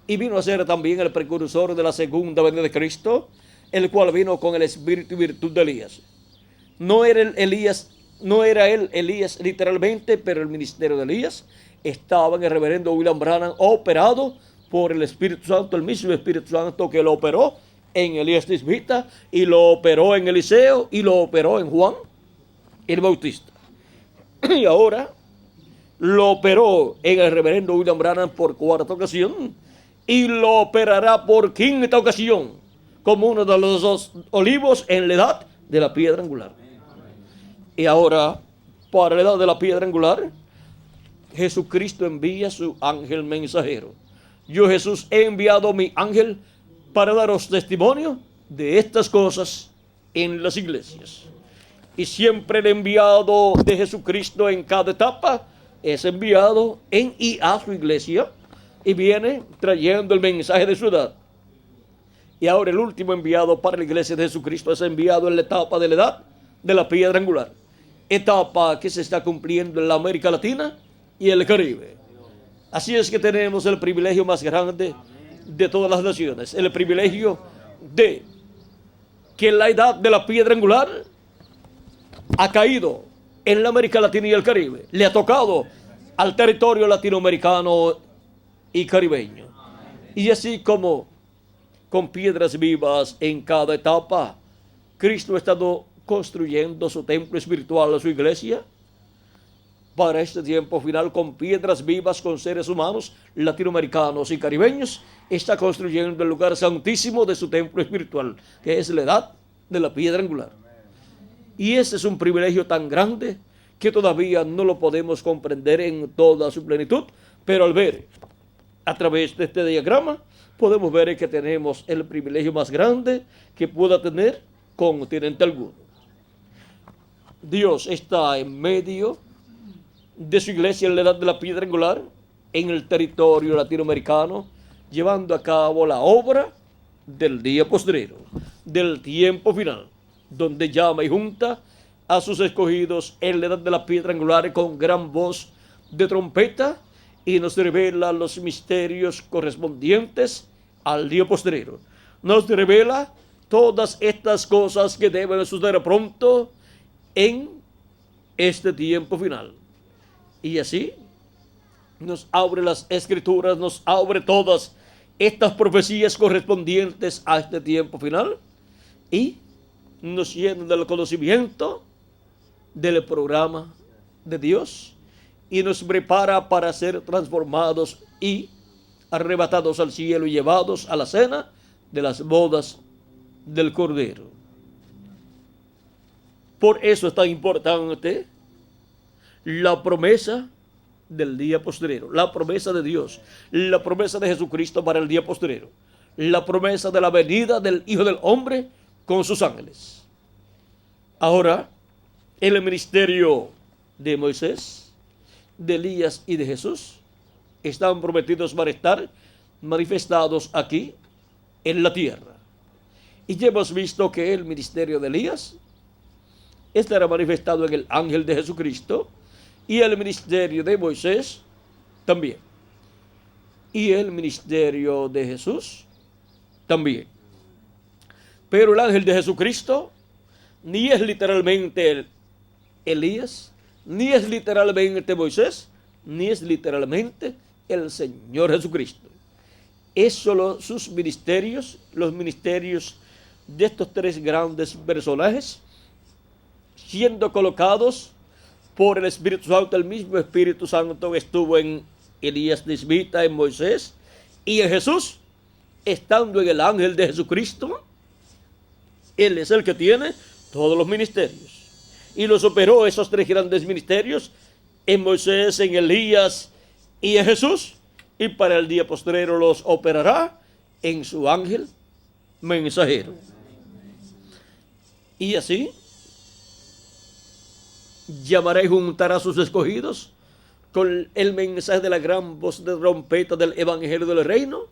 y vino a ser también el precursor de la segunda venida de Cristo, el cual vino con el espíritu y virtud de Elías. No era él Elías literalmente, pero el ministerio de Elías estaba en el reverendo William Branham, operado por el Espíritu Santo, el mismo Espíritu Santo que lo operó en Elías Tisbita, y lo operó en Eliseo, y lo operó en Juan el Bautista. Y ahora lo operó en el reverendo William Branham por cuarta ocasión, y lo operará por quinta ocasión, como uno de los dos olivos en la edad de la piedra angular. Y ahora, para la edad de la piedra angular, Jesucristo envía su ángel mensajero. Yo, Jesús, he enviado mi ángel para daros testimonio de estas cosas en las iglesias. Y siempre el enviado de Jesucristo en cada etapa es enviado en y a su iglesia, y viene trayendo el mensaje de su edad. Y ahora el último enviado para la iglesia de Jesucristo es enviado en la etapa de la edad de la piedra angular, etapa que se está cumpliendo en la América Latina y el Caribe. Así es que tenemos el privilegio más grande de todas las naciones, el privilegio de que la edad de la piedra angular ha caído en la América Latina y el Caribe, le ha tocado al territorio latinoamericano y caribeño. Y así como con piedras vivas en cada etapa, Cristo ha estado construyendo su templo espiritual, su iglesia, para este tiempo final, con piedras vivas, con seres humanos latinoamericanos y caribeños, está construyendo el lugar santísimo de su templo espiritual, que es la edad de la piedra angular. Y ese es un privilegio tan grande que todavía no lo podemos comprender en toda su plenitud, pero al ver a través de este diagrama podemos ver que tenemos el privilegio más grande que pueda tener continente alguno. Dios está en medio de su iglesia en la edad de la piedra angular, en el territorio latinoamericano, llevando a cabo la obra del día postrero, del tiempo final, donde llama y junta a sus escogidos en la edad de la piedra angular con gran voz de trompeta, y nos revela los misterios correspondientes al día postrero. Nos revela todas estas cosas que deben suceder pronto en este tiempo final. Y así nos abre las escrituras, nos abre todas estas profecías correspondientes a este tiempo final, y nos llena del conocimiento del programa de Dios, y nos prepara para ser transformados y arrebatados al cielo y llevados a la cena de las bodas del Cordero. Por eso es tan importante la promesa del día postrero, la promesa de Dios, la promesa de Jesucristo para el día postrero, la promesa de la venida del Hijo del Hombre con sus ángeles. Ahora, el ministerio de Moisés, de Elías y de Jesús están prometidos para estar manifestados aquí en la tierra. Y ya hemos visto que el ministerio de Elías estará manifestado en el ángel de Jesucristo, y el ministerio de Moisés también, y el ministerio de Jesús también. Pero el ángel de Jesucristo ni es literalmente Elías, ni es literalmente Moisés, ni es literalmente el Señor Jesucristo. Es solo sus ministerios, los ministerios de estos tres grandes personajes, siendo colocados por el Espíritu Santo, el mismo Espíritu Santo que estuvo en Elías Tisbita, en Moisés y en Jesús, estando en el ángel de Jesucristo. Él es el que tiene todos los ministerios, y los operó esos tres grandes ministerios en Moisés, en Elías y en Jesús, y para el día postrero los operará en su ángel mensajero. Y así llamará y juntará a sus escogidos con el mensaje de la gran voz de trompeta del evangelio del reino,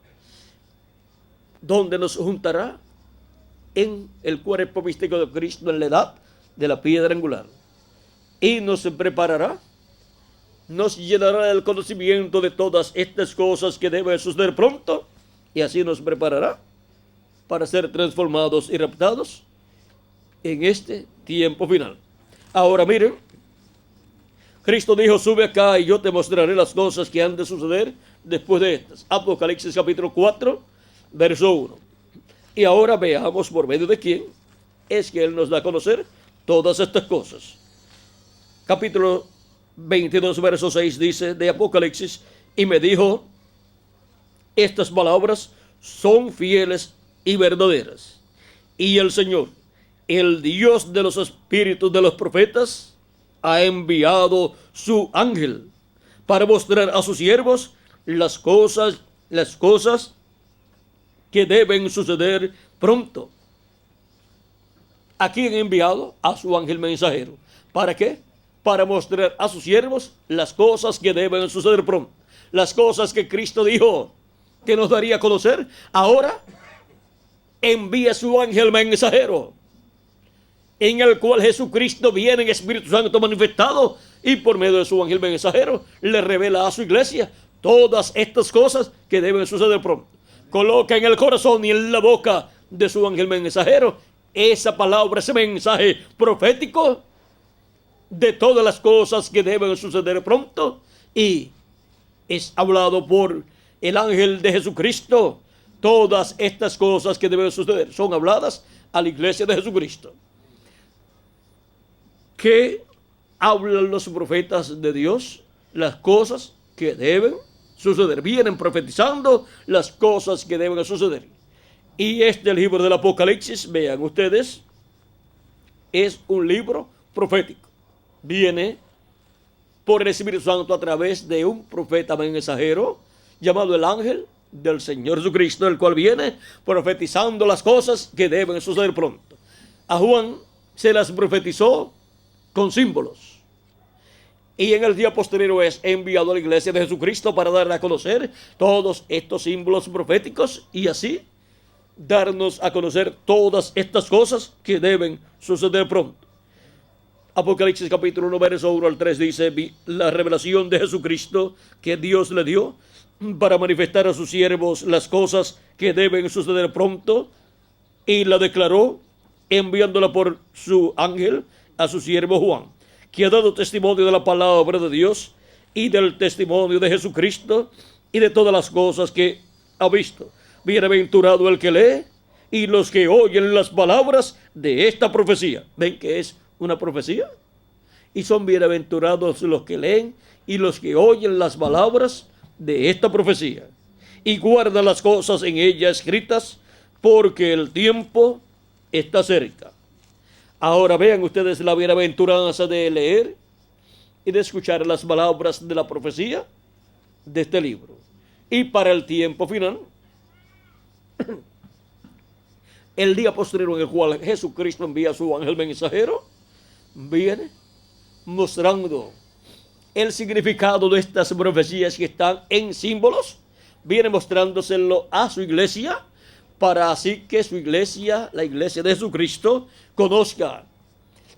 donde nos juntará en el cuerpo místico de Cristo en la edad de la piedra angular, y nos preparará, nos llenará del conocimiento de todas estas cosas que deben suceder pronto, y así nos preparará para ser transformados y raptados en este tiempo final. Ahora miren, Cristo dijo, sube acá y yo te mostraré las cosas que han de suceder después de estas. Apocalipsis capítulo 4, verso 1. Y ahora veamos por medio de quién es que Él nos da a conocer todas estas cosas. Capítulo 22, verso 6 dice de Apocalipsis, y me dijo, estas palabras son fieles y verdaderas. Y el Señor, el Dios de los espíritus de los profetas, ha enviado su ángel para mostrar a sus siervos las cosas que deben suceder pronto. ¿A quién ha enviado? A su ángel mensajero. ¿Para qué? Para mostrar a sus siervos las cosas que deben suceder pronto. Las cosas que Cristo dijo que nos daría a conocer. Ahora envía su ángel mensajero, en el cual Jesucristo viene en Espíritu Santo manifestado, y por medio de su ángel mensajero le revela a su iglesia todas estas cosas que deben suceder pronto. Coloca en el corazón y en la boca de su ángel mensajero esa palabra, ese mensaje profético de todas las cosas que deben suceder pronto, y es hablado por el ángel de Jesucristo. Todas estas cosas que deben suceder son habladas a la iglesia de Jesucristo. ¿Qué hablan los profetas de Dios? Las cosas que deben suceder. Vienen profetizando las cosas que deben suceder. Y este libro del Apocalipsis, vean ustedes, es un libro profético. Viene por el Espíritu Santo a través de un profeta mensajero llamado el ángel del Señor Jesucristo, el cual viene profetizando las cosas que deben suceder pronto. A Juan se las profetizó con símbolos, y en el día posterior es enviado a la iglesia de Jesucristo para darle a conocer todos estos símbolos proféticos, y así darnos a conocer todas estas cosas que deben suceder pronto. Apocalipsis capítulo 1, verso 1 al 3 dice, la revelación de Jesucristo que Dios le dio para manifestar a sus siervos las cosas que deben suceder pronto, y la declaró enviándola por su ángel a su siervo Juan, que ha dado testimonio de la palabra de Dios y del testimonio de Jesucristo y de todas las cosas que ha visto. Bienaventurado el que lee y los que oyen las palabras de esta profecía. ¿Ven que es una profecía? Y son bienaventurados los que leen y los que oyen las palabras de esta profecía y guardan las cosas en ella escritas, porque el tiempo está cerca. Ahora vean ustedes la bienaventuranza de leer y de escuchar las palabras de la profecía de este libro. Y para el tiempo final, el día posterior en el cual Jesucristo envía a su ángel mensajero, viene mostrando el significado de estas profecías que están en símbolos, viene mostrándoselo a su iglesia, para así que su iglesia, la iglesia de Jesucristo, conozca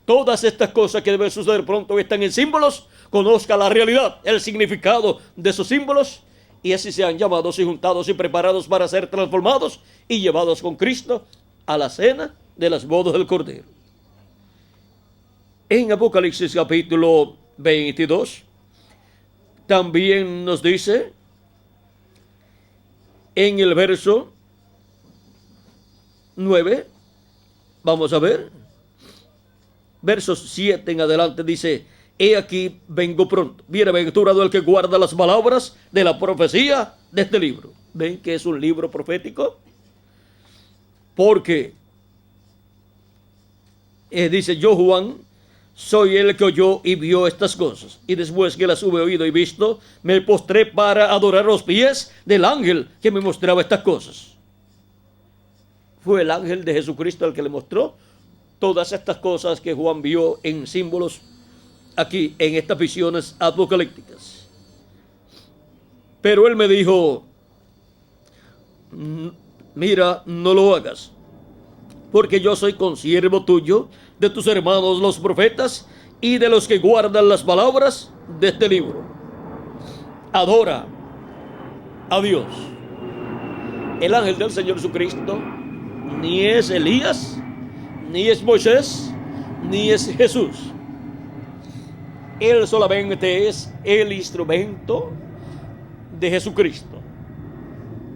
todas estas cosas que deben suceder pronto, que están en símbolos, conozca la realidad, el significado de esos símbolos, y así sean llamados y juntados y preparados para ser transformados y llevados con Cristo a la cena de las bodas del Cordero. En Apocalipsis capítulo 22 también nos dice en el verso 9, vamos a ver, versos 7 en adelante dice, he aquí vengo pronto, bienaventurado el que guarda las palabras de la profecía de este libro. ¿Ven que es un libro profético? Porque dice, yo Juan soy el que oyó y vio estas cosas, y después que las hube oído y visto, me postré para adorar los pies del ángel que me mostraba estas cosas. Fue el ángel de Jesucristo el que le mostró todas estas cosas que Juan vio en símbolos aquí en estas visiones apocalípticas. Pero él me dijo, mira, no lo hagas, porque yo soy consiervo tuyo, de tus hermanos los profetas y de los que guardan las palabras de este libro. Adora a Dios. El ángel del Señor Jesucristo ni es Elías, ni es Moisés, ni es Jesús. Él solamente es el instrumento de Jesucristo,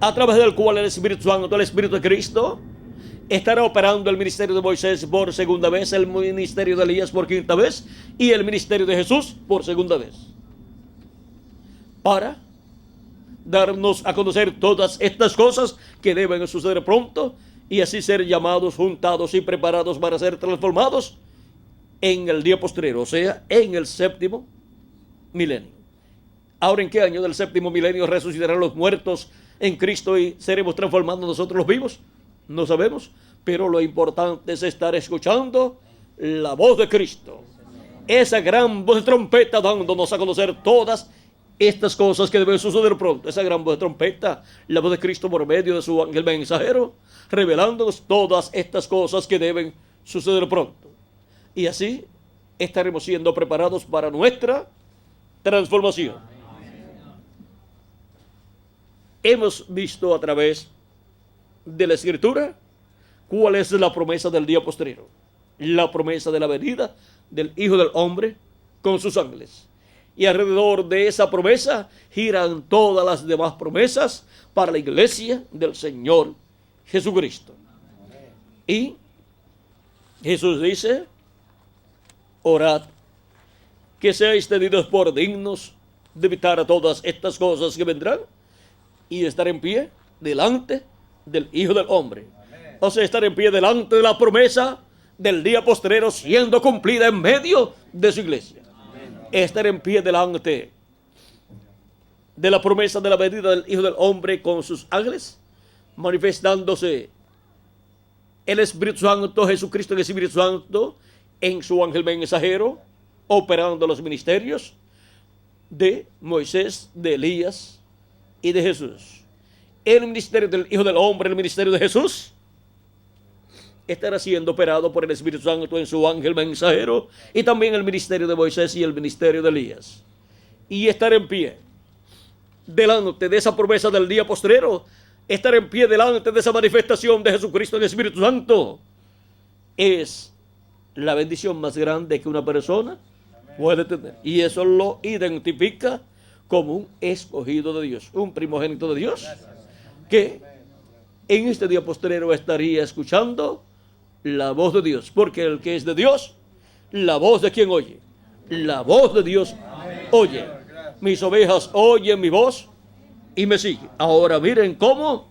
a través del cual el Espíritu Santo, el Espíritu de Cristo, estará operando el ministerio de Moisés por segunda vez, el ministerio de Elías por quinta vez y el ministerio de Jesús por segunda vez, para darnos a conocer todas estas cosas que deben suceder pronto y así ser llamados, juntados y preparados para ser transformados en el día postrero, o sea, en el séptimo milenio. Ahora, ¿en qué año del séptimo milenio resucitarán los muertos en Cristo y seremos transformados nosotros los vivos? No sabemos, pero lo importante es estar escuchando la voz de Cristo, esa gran voz de trompeta dándonos a conocer todas estas cosas que deben suceder pronto. Esa gran voz de trompeta, la voz de Cristo por medio de su ángel mensajero, revelándonos todas estas cosas que deben suceder pronto. Y así estaremos siendo preparados para nuestra transformación. Hemos visto a través de la Escritura cuál es la promesa del día postrero, la promesa de la venida del Hijo del Hombre con sus ángeles. Y alrededor de esa promesa giran todas las demás promesas para la iglesia del Señor Jesucristo. Y Jesús dice: orad que seáis tenidos por dignos de evitar todas estas cosas que vendrán y estar en pie delante del Hijo del Hombre. O sea, estar en pie delante de la promesa del día postrero siendo cumplida en medio de su iglesia. Estar en pie delante de la promesa de la venida del Hijo del Hombre con sus ángeles, manifestándose el Espíritu Santo, Jesucristo en el Espíritu Santo, en su ángel mensajero, operando los ministerios de Moisés, de Elías y de Jesús. El ministerio del Hijo del Hombre, el ministerio de Jesús, estará siendo operado por el Espíritu Santo en su ángel mensajero, y también el ministerio de Moisés y el ministerio de Elías. Y estar en pie delante de esa promesa del día postrero, estar en pie delante de esa manifestación de Jesucristo en el Espíritu Santo, es la bendición más grande que una persona puede tener. Y eso lo identifica como un escogido de Dios, un primogénito de Dios, que en este día postrero estaría escuchando la voz de Dios, porque el que es de Dios, la voz de quien oye, la voz de Dios oye. Mis ovejas oyen mi voz y me siguen. Ahora miren cómo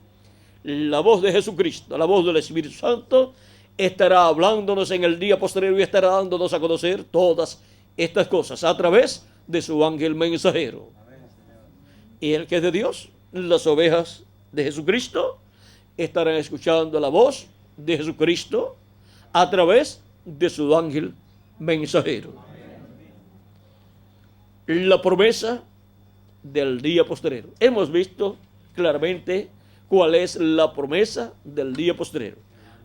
la voz de Jesucristo, la voz del Espíritu Santo, estará hablándonos en el día posterior y estará dándonos a conocer todas estas cosas a través de su ángel mensajero. Y el que es de Dios, las ovejas de Jesucristo, estarán escuchando la voz de Jesucristo a través de su ángel mensajero. La promesa del día postrero. Hemos visto claramente cuál es la promesa del día postrero: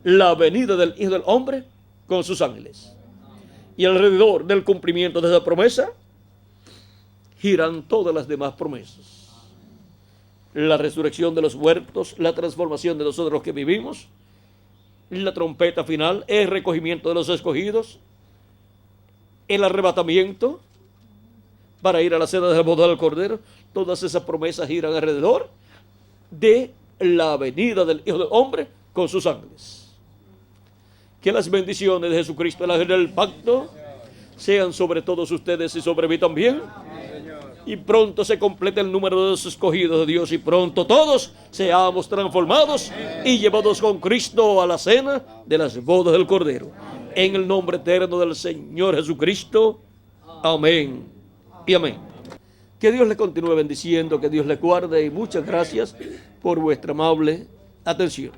la venida del Hijo del Hombre con sus ángeles. Y alrededor del cumplimiento de esa promesa giran todas las demás promesas: la resurrección de los muertos, la transformación de nosotros los que vivimos, la trompeta final, el recogimiento de los escogidos, el arrebatamiento para ir a la cena de la boda del Cordero. Todas esas promesas giran alrededor de la venida del Hijo del Hombre con sus ángeles. Que las bendiciones de Jesucristo, el ángel del pacto, sean sobre todos ustedes y sobre mí también. Y pronto se complete el número de los escogidos de Dios, y pronto todos seamos transformados y llevados con Cristo a la cena de las bodas del Cordero. En el nombre eterno del Señor Jesucristo. Amén y amén. Que Dios le continúe bendiciendo, que Dios le guarde, y muchas gracias por vuestra amable atención.